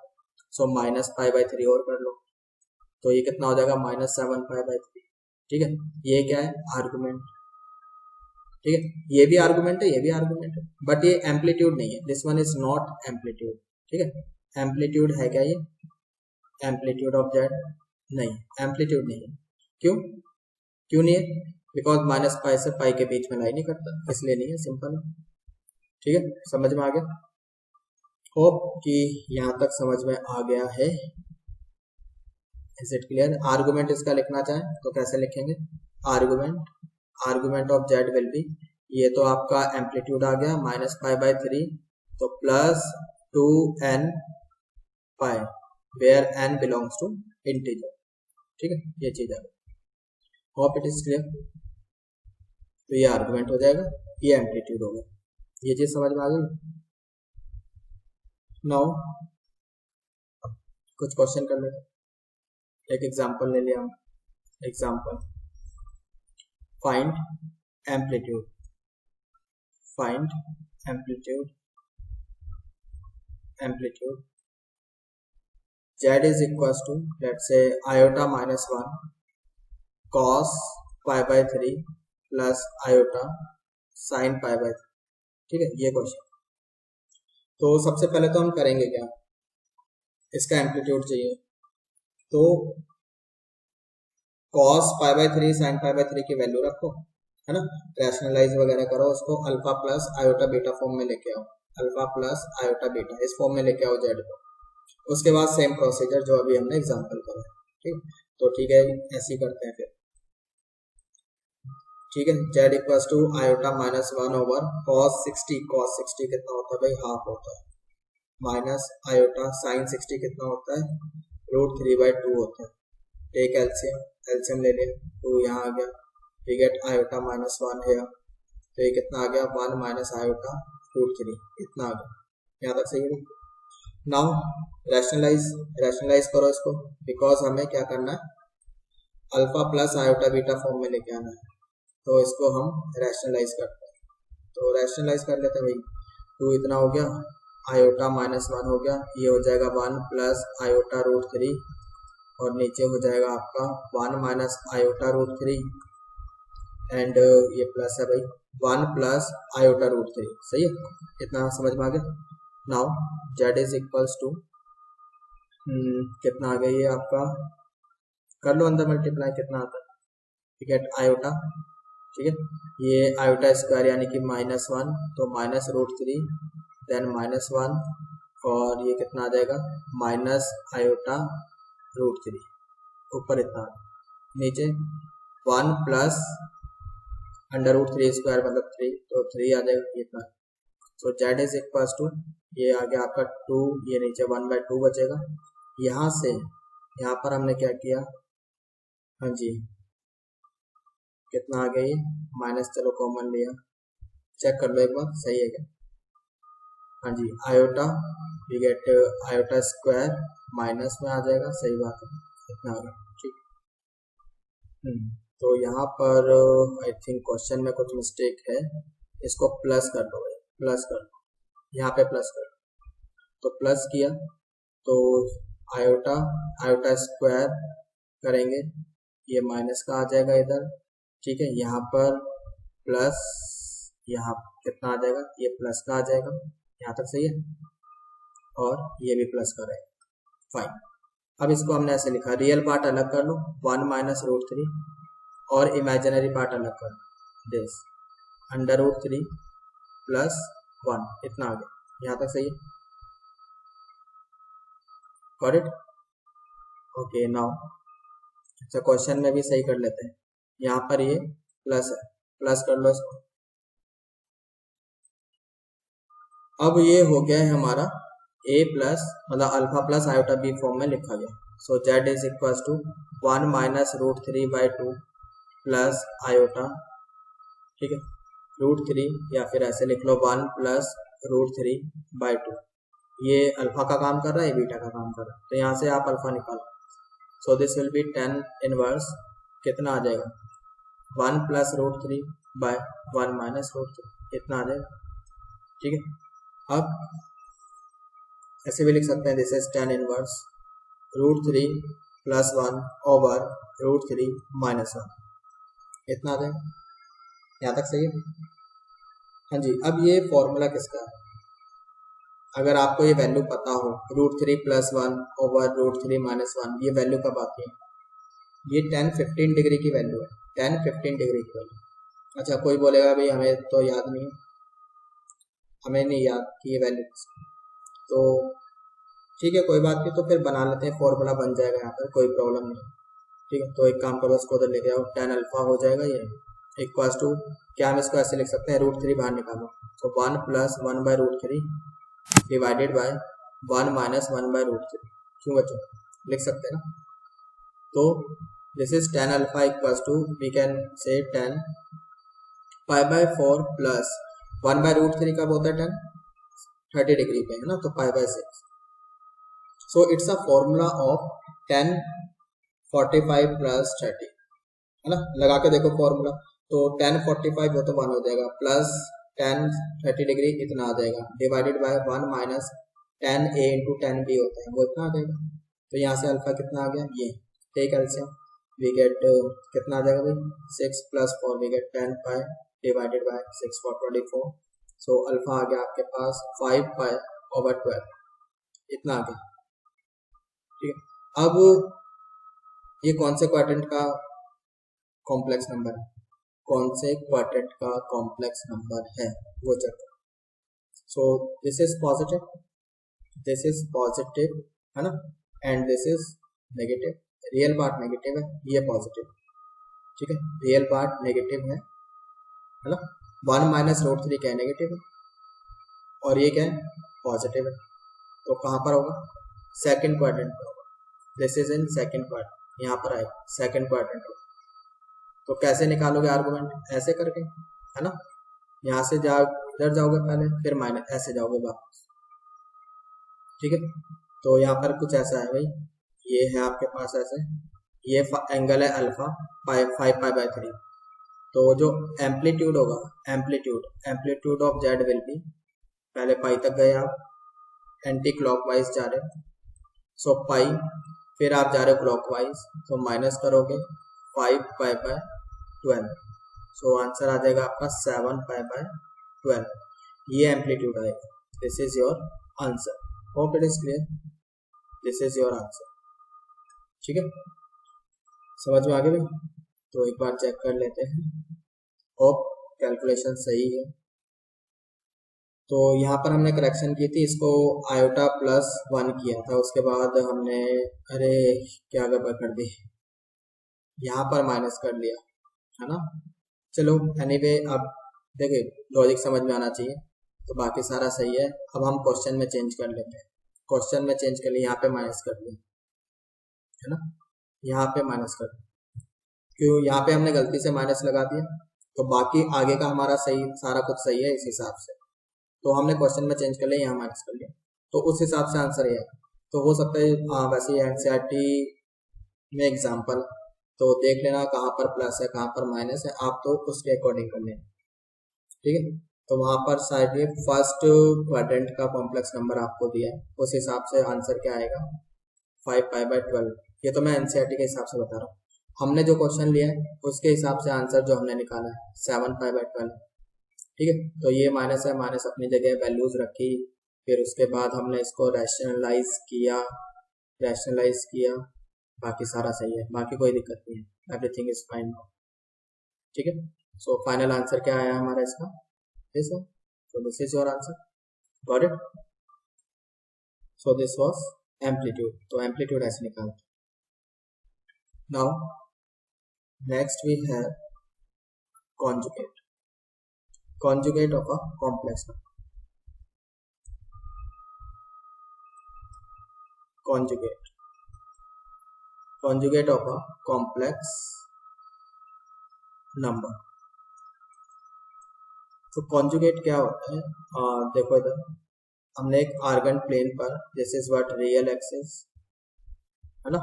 सो -π/3 और कर लो, तो ये कितना हो जाएगा, -7π/3, ठीक है। ये क्या है, आर्गुमेंट, ठीक है, ये भी आर्गुमेंट है, ये भी आर्गुमेंट है, बट ये एम्पलीट्यूड नहीं है, this one is not amplitude. ठीक है, एम्पलीट्यूड है क्या ये, एम्पलीट्यूड ऑफ जेड नहीं, एम्पलीट्यूड नहीं है। क्यों, क्यों नहीं है, बिकॉज माइनस पाई से पाई के बीच में लाई नहीं करता, इसलिए नहीं है, सिंपल है। ठीक है, समझ में आ गया, होप कि यहाँ तक समझ में आ गया है। Is it clear. आर्गुमेंट इसका लिखना चाहें तो कैसे लिखेंगे, argument of Z will B, ये तो आपका एम्पलीट्यूड आ गया माइनस पाई बाई 3, तो plus 2n pi where n belongs to integer. ठीक है, ये चीज है, होप इट इज क्लियर। तो ये आर्गुमेंट हो जाएगा, ये एम्पलीट्यूड होगा, ये चीज समझ में आ गई। नाउ कुछ क्वेश्चन कर लेते, एक एग्जांपल ले लिया हम, example find amplitude, find amplitude, amplitude z is equals to let's say iota minus 1 cos pi by 3 plus iota sin pi by 3। ठीक है, ये क्वेश्चन, तो सबसे पहले तो हम करेंगे क्या, इसका एम्पलीट्यूड चाहिए, तो cos pi by 3 sin pi by 3 की वैल्यू रखो, है ना, रैशनलाइज वगैरह करो उसको, alpha plus iota beta form में लेके आओ, अल्फा प्लस आयोटा बीटा इस फॉर्म में लेके आओ जेड को, उसके बाद सेम प्रोसीजर जो अभी हमने एग्जांपल करा है। ठीक, तो ठीक है, ऐसे ही करते हैं फिर। ठीक है, z equals to iota minus 1 over cos 60, cos 60 कितना होता है भाई, हाफ होता है, माइनस आयोटा sin 60 कितना होता है, √3/2 होता है, टेक एलसीएम, एलसीएम ले लें, तो यहाँ आ गया, वी गेट आयोटा माइनस 1 है, तो ये कितना आ गया, 1 माइनस आयोटा √3, इतना आ गया, यहाँ तक सही है। नाउ रैशनलाइज करो इसको, बिकॉज हमें क्या करना है, alpha plus iota beta form में लेके आना है, तो इसको हम रैशनलाइज करते हैं, तो रैशनलाइज कर लेते हैं भाई, 2 इतना हो गया, आयोटा माइनस 1 हो गया, ये हो जाएगा 1 प्लस आयोटा √3, और नीचे हो जाएगा आपका 1 माइनस आयोटा √3, एंड ये प्लस है भाई 1 प्लस आयोटा √3, सही है, इतना समझ में आ गया। Now z is equals to कितना आ गया, ये आपका कर लो अंदर मल्टीप्लाई, कितना आता है, ठीक है, आयोटा, ठीक है, ये आयोटा स्क्वायर यानी कि -1, तो माइनस √3 देन -1, और ये कितना आ जाएगा, माइनस आयोटा √3, ऊपर इतना, नीचे 1 प्लस √3 स्क्वायर मतलब 3, तो 3 आ जाएगा इतना, सो जेड इज इक्वल्स टू, ये आ गया आपका 2, ये नीचे 1/2 बचेगा, यहाँ से यहाँ पर हमने क्या किया, हाँ जी कितना आ गया, ये माइनस, चलो कॉमन लिया, चेक कर लो एक बार सही है क्या, हाँ जी iota, we get iota square minus में आ जाएगा, सही बात है, इतना आ गया, ठीक। तो यहाँ पर आई थिंक क्वेश्चन में कुछ मिस्टेक है, इसको प्लस कर दो, प्लस कर दो, यहाँ पे प्लस कर, तो प्लस किया तो आयोटा स्क्वायर करेंगे, ये माइनस का आ जाएगा इधर, ठीक है, यहाँ पर प्लस, यहाँ कितना आ जाएगा, ये प्लस का आ जाएगा, यहाँ तक सही है, और ये भी प्लस का रहेगा, फाइन। अब इसको हमने ऐसे लिखा, रियल पार्ट अलग कर लो 1 माइनस √3, और इमेजिनरी पार्ट अलग कर लो, दिस √3 प्लस 1, इतना आ गया, यहाँ तक सही है, गॉट इट, ओके। नाउ अच्छा क्वेश्चन में भी सही कर लेते हैं, यहाँ पर ये प्लस है, प्लस कर लो इसको, अब ये हो गया है हमारा a प्लस मतलब alpha plus iota b form में लिखा गया, so Z is equals to 1 minus √3/2 plus iota, ठीक है, √3, या फिर ऐसे लिख लो 1 प्लस √3/2, ये अल्फा का काम कर रहा है, बीटा का काम कर रहा है, तो यहाँ से आप अल्फा निकालो, so this will B 10 inverse, कितना आ जाएगा, 1 प्लस √3/1 माइनस √3, इतना आ जाएगा, ठीक है। अब ऐसे भी लिख सकते हैं, this is 10 inverse √3 plus 1 over √3 minus 1, इतना आ जाएगा, यहाँ तक सही है। हाँ जी, अब ये फॉर्मूला किसका है? अगर आपको ये वैल्यू पता हो √3 + 1 ओवर √3 - 1, ये वैल्यू कब आती है? ये 10-15 डिग्री की वैल्यू है, 10-15 डिग्री की वैल्यू। अच्छा, कोई बोलेगा भाई हमें तो याद नहीं, हमें नहीं याद कि ये वैल्यू, तो ठीक है कोई बात नहीं, तो फिर बना लेते हैं, फॉर्मूला बन जाएगा यहाँ पर, कोई प्रॉब्लम नहीं। ठीक है, तो एक काम करो, इसको उधर लेके आओ, tan अल्फा हो जाएगा ये इक्वल्स टू, क्या हम इसको ऐसे लिख सकते हैं, √3 बाहर निकालो, तो 1 + 1/√3 डिवाइडेड बाय 1 - 1/√3। क्यों बच्चों, लिख सकते हैं ना? तो this is tan alpha equals to, we can say tan π/4 plus 1/√3 कब होता है 10? 30 डिग्री पे है ना, तो π/6। So it's a formula of 10 45 + 30 है ना, लगा के देखो फॉर्मूला, तो 10 45 हो तो 1 हो जाएगा, प्लस 10 30 डिग्री इतना आ जाएगा, divided by 1 minus 10a × 10b होता है, वो इतना आ जाएगा। तो यहाँ से अल्फा कितना आ गया, ये टेक एलसियम, वी गेट कितना आ जाएगा भाई, 6 + 4 we get 10 π divided by 6 4 24। So alpha आ गया आपके पास 5 π/12, इतना आ गया। ठीक है, अब ये कौन से क्वाड्रेंट का कॉम्प्लेक्स नंबर है, कौन से क्वाड्रेंट का कॉम्प्लेक्स नंबर है वो चेक करो। सो this is positive, this is positive है ना, and this is negative, real part negative है, ये पॉजिटिव। ठीक है, रियल पार्ट नेगेटिव है ना, 1 - √3 क्या है, नेगेटिव है, और ये क्या है, पॉजिटिव है। तो कहाँ पर होगा, सेकंड क्वाड्रेंट पर होगा, this is in second quadrant, यहाँ पर आएगा सेकंड क्वाड्रेंट। तो कैसे निकालोगे आर्गुमेंट, ऐसे करके है ना, यहाँ से जा इधर जाओगे पहले, फिर माइनस ऐसे जाओगे वापस। ठीक है, तो यहाँ पर कुछ ऐसा है भाई, ये है आपके पास ऐसे, ये एंगल है अल्फा 5π/3। तो जो एम्पलीट्यूड होगा, amplitude of Z will B, पहले पाई तक गए आप, एंटी क्लॉकवाइज जा रहे हो, सो पाई, फिर आप जा रहे हो क्लॉकवाइज, तो माइनस करोगे 5π/12, सो आंसर आ जाएगा आपका 7π/12, ये एम्पलीट्यूड आएगा। This is your answer, hope it is clear, this is your answer. ठीक है, समझ में आ गया भाई? तो एक बार चेक कर लेते हैं, होप कैलकुलेशन सही है। तो यहाँ पर हमने करेक्शन की थी, इसको आयोटा +1 किया था, उसके बाद हमने अरे क्या गड़बड़ कर दी, यहाँ पर माइनस कर लिया है ना। चलो एनीवे, अब देखिए लॉजिक समझ में आना चाहिए, तो बाकी सारा सही है। अब हम क्वेश्चन में चेंज कर लेते हैं, क्वेश्चन में चेंज कर लिए, यहाँ पे माइनस कर लिया है ना, यहाँ पे माइनस कर दिया, क्यों, यहाँ पे हमने गलती से माइनस लगा दिया, तो बाकी आगे का हमारा सही, सारा कुछ सही है इस हिसाब से, तो हमने क्वेश्चन में चेंज कर लिया, यहाँ माइनस कर लिया, तो उस हिसाब से आंसर ये है। तो हो सकता है वैसे एनसीईआरटी में एग्जाम्पल, तो देख लेना कहाँ पर प्लस है कहाँ पर माइनस है, आप तो उसके अकॉर्डिंग कर लेना। ठीक है, तो वहाँ पर शायद ये फर्स्ट क्वाड्रेंट का कॉम्प्लेक्स नंबर आपको दिया है, उस हिसाब से आंसर क्या आएगा, 5π/12। ये तो मैं एनसीईआरटी के हिसाब से बता रहा हूँ, हमने जो क्वेश्चन लिया है उसके हिसाब से आंसर जो हमने निकाला है 7π/12। ठीक है, तो ये माइनस है, माइनस अपनी जगह वैल्यूज रखी, फिर उसके बाद हमने इसको रैशनलाइज किया, बाकी सारा सही है, बाकी कोई दिक्कत नहीं है, एवरीथिंग इज फाइन। ठीक है, सो फाइनल आंसर क्या आया हमारा इसका, this one, so this is your answer, got it. So this was amplitude, तो एम्पलीट्यूड ऐसे निकालते। Now next we have conjugate, conjugate of a complex number, conjugate of a complex number। तो conjugate क्या होता है, देखो इधर हमने एक आर्गन प्लेन पर, this is what real axis है ना,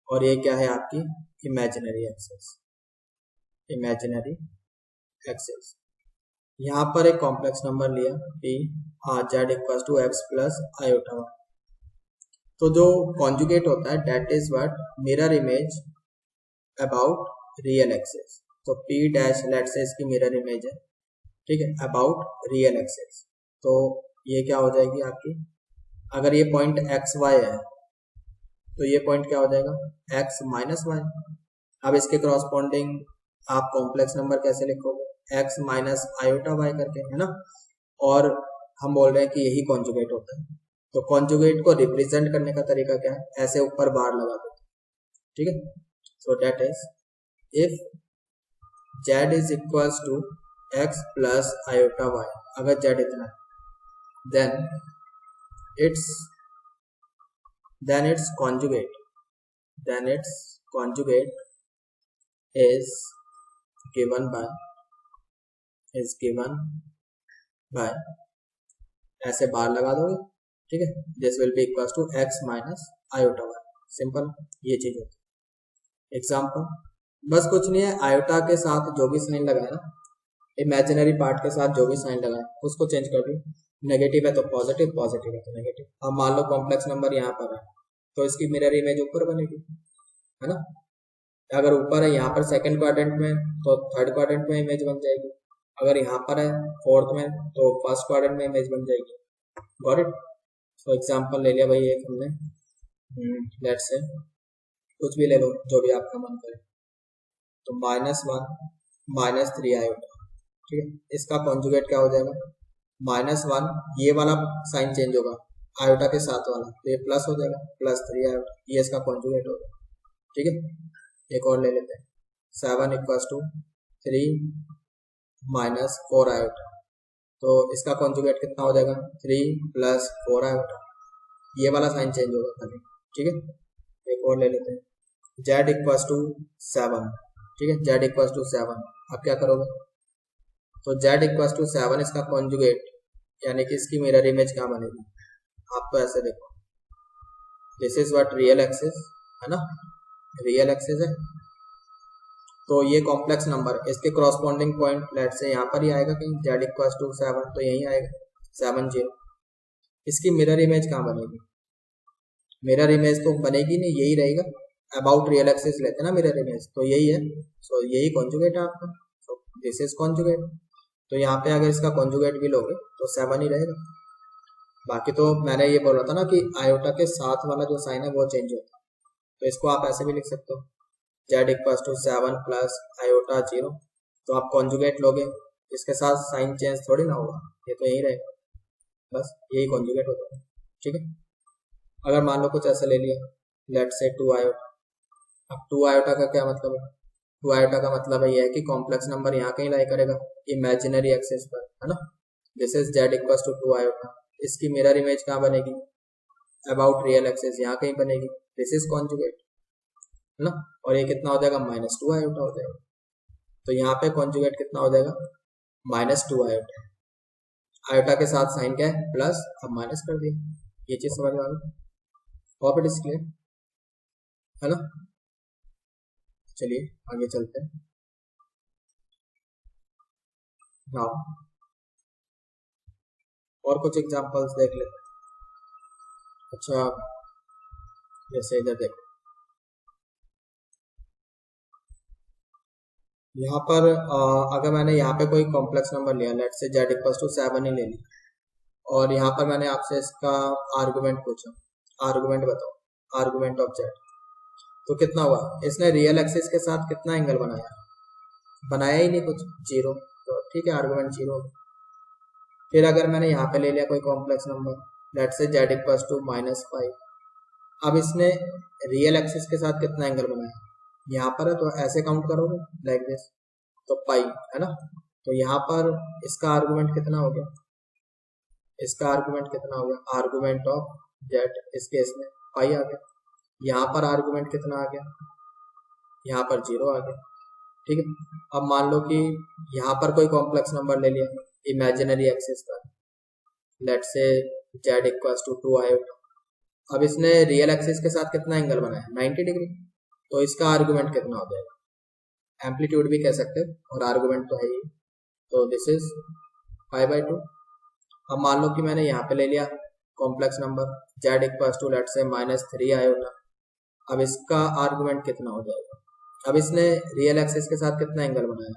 और ये क्या है आपकी इमेजिनरी एक्सिस। यहाँ पर एक कॉम्प्लेक्स नंबर लिया p z = x + iota। तो जो कॉन्जुगेट होता है that is what mirror image about real axis. तो p डैश लेट्स से इसकी मिरर इमेज है, ठीक है, अबाउट रियल एक्सेस। तो ये क्या हो जाएगी आपकी, अगर ये पॉइंट एक्स वाई है तो ये पॉइंट क्या हो जाएगा, एक्स माइनस वाई। अब इसके क्रॉसपॉन्डिंग आप कॉम्प्लेक्स नंबर कैसे लिखोगे, एक्स माइनस आयोटा वाई करके, है ना। और हम बोल रहे हैं कि यही कॉन्जुगेट होता है, तो कॉन्जुगेट को रिप्रेजेंट करने का तरीका क्या है, ऐसे ऊपर बार लगा दो, ठीक है। So that is if z is equals to x plus iota y, अगर z इतना है then its conjugate is given by ऐसे बार लगा दोगे, ठीक है। This will be equals to x minus iota y, simple, ये चीज होती है। एग्जाम्पल, बस कुछ नहीं है, आयोटा के साथ जो भी साइन लगाए ना, इमेजिनरी पार्ट के साथ जो भी साइन लगाए उसको चेंज कर दी, नेगेटिव है तो पॉजिटिव, पॉजिटिव है तो नेगेटिव। अब मान लो कॉम्प्लेक्स नंबर यहाँ पर है तो इसकी मिरर इमेज ऊपर बनेगी, है ना। अगर ऊपर है यहाँ पर सेकंड क्वाड्रेंट में तो थर्ड क्वाड्रेंट में इमेज बन जाएगी, अगर यहाँ पर है फोर्थ में तो फर्स्ट क्वाड्रेंट में इमेज बन जाएगी। Got it. सो एग्जांपल ले लिया भाई एक हमने, लेट्स से कुछ भी ले लो जो भी आपका मन करे, तो -1 -3 आयोटा, ठीक है। इसका कॉन्जुगेट क्या हो जाएगा, -1, ये वाला साइन चेंज होगा आयोटा के साथ वाला, तो ये प्लस हो जाएगा, +3 आयोटा, ये इसका कॉन्जुगेट होगा, ठीक है। एक और ले लेते हैं, 7 इक्वल्स टू 3 माइनस 4 आयोटा, तो इसका कॉन्जुगेट कितना हो जाएगा, 3 + 4 आयोटा, ये वाला साइन चेंज होगा खाली, ठीक है। एक और ले लेते हैं, z इक्वल्स टू 7, ठीक है, z इक्वल्स टू 7। अब क्या करोगे, तो z इक्वल्स टू 7 इसका कॉन्जुगेट यानी कि इसकी मिरर इमेज क्या बनेगी, आपको ऐसे देखो, this is what real axis है ना, रियल एक्सिस है, तो ये कॉम्प्लेक्स नंबर, इसके क्रॉसपॉन्डिंग पॉइंट लेट से यहाँ पर ही आएगा कहीं, z इक्वल्स टू 7 तो यही आएगा 7 0। इसकी मिरर इमेज कहाँ बनेगी, मिरर इमेज तो बनेगी नहीं, यही रहेगा, अबाउट रियल एक्सिस लेते हैं ना मिरर इमेज, तो यही है। सो यही कॉन्जुगेट है आपका, सो दिस इज कॉन्जुगेट। तो यहाँ पे अगर इसका कॉन्जुगेट भी लोगे तो 7 ही रहेगा। बाकी तो मैंने ये बोला था ना कि आयोटा के साथ वाला जो साइन है वो चेंज होता है, तो इसको आप ऐसे भी लिख सकते हो, z equals to 7 plus iota 0, तो आप कॉन्जुगेट लोगे, इसके साथ साइन चेंज थोड़ी ना होगा, ये तो यही रहेगा, बस यही कॉन्जुगेट होता है, ठीक है। अगर मान लो कुछ ऐसा ले लिया, लेट से 2 आयोटा, अब 2 आयोटा का क्या मतलब है, 2 आयोटा का मतलब ये है कि कॉम्प्लेक्स नंबर यहाँ कहीं लाई करेगा इमेजिनरी एक्सिस पर, है ना। This is z equals to 2 iota, इसकी मिरर इमेज कहाँ बनेगी, अबाउट रियल एक्सिस यहाँ कहीं बनेगी, दिस इज कॉन्जुगेट, है ना। और ये कितना हो जाएगा, -2 आयोटा हो जाएगा, तो यहाँ पे कॉन्जुगेट कितना हो जाएगा, -2 आयोटा, आयोटा के साथ साइन क्या है प्लस, अब माइनस कर दिया, ये चीज समझ में आ गई, और फिर डिस्प्ले, है ना। चलिए आगे चलते हैं। नाउ और कुछ एग्जांपल्स देख लेते हैं। अच्छा जैसे इधर देखो, यहाँ पर अगर मैंने यहाँ पे कोई कॉम्प्लेक्स नंबर लिया, लेट से z इक्वल्स टू 7 ही ले लिया, और यहाँ पर मैंने आपसे इसका आर्गुमेंट पूछा, आर्गुमेंट बताओ, आर्गुमेंट ऑफ z, तो कितना हुआ, इसने रियल एक्सिस के साथ कितना एंगल बनाया ही नहीं कुछ, 0, तो ठीक है आर्गुमेंट 0। फिर अगर मैंने यहाँ पे ले लिया कोई कॉम्प्लेक्स नंबर, लेट से z इक्वल्स टू -5, अब इसने रियल एक्सिस के साथ कितना एंगल बनाया, यहाँ पर है तो ऐसे काउंट करोगे लाइक दिस, तो पाई, है ना। तो यहाँ पर इसका आर्गुमेंट कितना हो गया, इसका आर्गुमेंट कितना हो गया, आर्गुमेंट ऑफ z इस केस में पाई आ गया, यहाँ पर आर्गुमेंट कितना आ गया, यहाँ पर 0 आ गया, ठीक है। अब मान लो कि यहाँ पर कोई कॉम्प्लेक्स नंबर ले लिया इमेजिनरी एक्सिस पर, लेट से z इक्वल्स टू 2 आयोटा, अब इसने रियल एक्सिस के साथ कितना एंगल बनाया, 90 डिग्री, तो इसका आर्गुमेंट कितना हो जाएगा, एम्पलीट्यूड भी कह सकते हैं और आर्गुमेंट तो है ही, तो दिस इज π/2। अब मान लो कि मैंने यहाँ पे ले लिया complex number z equals to let say -3 iota, अब इसका आर्गुमेंट कितना हो जाएगा, अब इसने रियल एक्सिस के साथ कितना एंगल बनाया,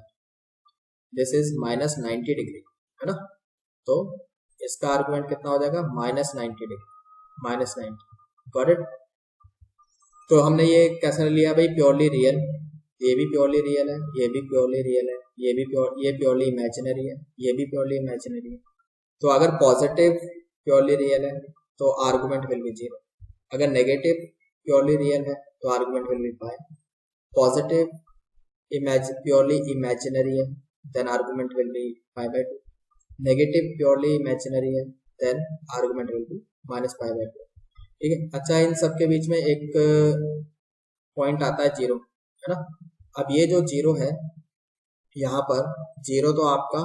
दिस इज -90 डिग्री, है ना। तो इसका आर्गुमेंट कितना हो जाएगा, -90 डिग्री, -90, गॉट इट। तो हमने ये कैसे लिया भाई, प्योरली रियल, ये भी प्योरली रियल है, ये भी प्योरली रियल है, ये प्योरली इमेजिनरी है, ये भी प्योरली इमेजिनरी है। तो अगर पॉजिटिव प्योरली रियल है तो आर्गुमेंट विल बी 0, अगर नेगेटिव प्योरली रियल है तो argument will be pi, positive purely imaginary है then argument will be π/2, negative purely imaginary है देन आर्गुमेंट विल बी -π/2, ठीक है। अच्छा, इन सब के बीच में एक पॉइंट आता है 0, है ना। अब ये जो 0 है, यहाँ पर 0 तो आपका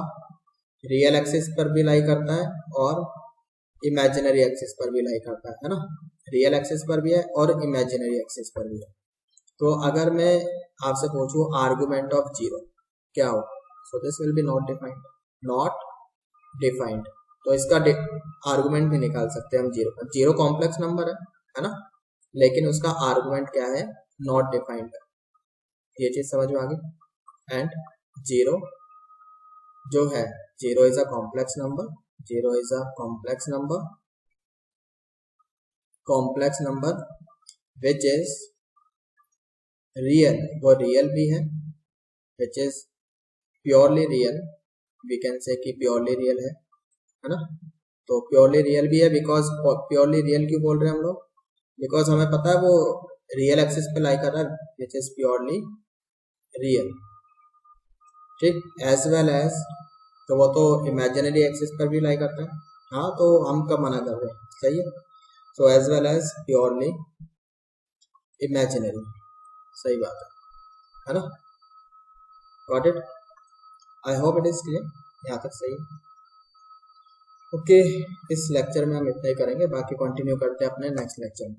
रियल एक्सिस पर भी लाई करता है और इमेजिनरी एक्सिस पर भी लाई करता है ना। रियल एक्सिस पर भी है और इमेजिनरी एक्सिस पर भी है। तो अगर मैं आपसे पूछूं आर्गुमेंट ऑफ 0 क्या हो, so this will B not defined, तो इसका आर्गुमेंट भी निकाल सकते हैं हम 0। 0 कॉम्प्लेक्स नंबर है ना, लेकिन उसका आर्गुमेंट क्या है, नॉट डिफाइंड है, ये चीज समझ में आ गई। एंड 0 जो है, 0 is a complex number, 0 is a complex number which is real, वो रियल भी है, which is purely real, we can say कि प्योरली रियल है ना। तो प्योरली रियल भी है, बिकॉज प्योरली रियल क्यों बोल रहे हैं हम लोग, बिकॉज हमें पता है वो रियल एक्सिस पे लाई कर रहा है, विच इज प्योरली रियल, ठीक। एज वेल एज, तो वो तो इमेजिनरी एक्सिस पर भी लाई करता है, हाँ, तो हम कब मना कर रहे हैं, सही है। So as well as purely imaginary, सही बात है ना, got it. I hope it is clear, यहाँ तक सही है। ओके, इस लेक्चर में हम इतना ही करेंगे, बाकी कंटिन्यू करते हैं अपने नेक्स्ट लेक्चर में।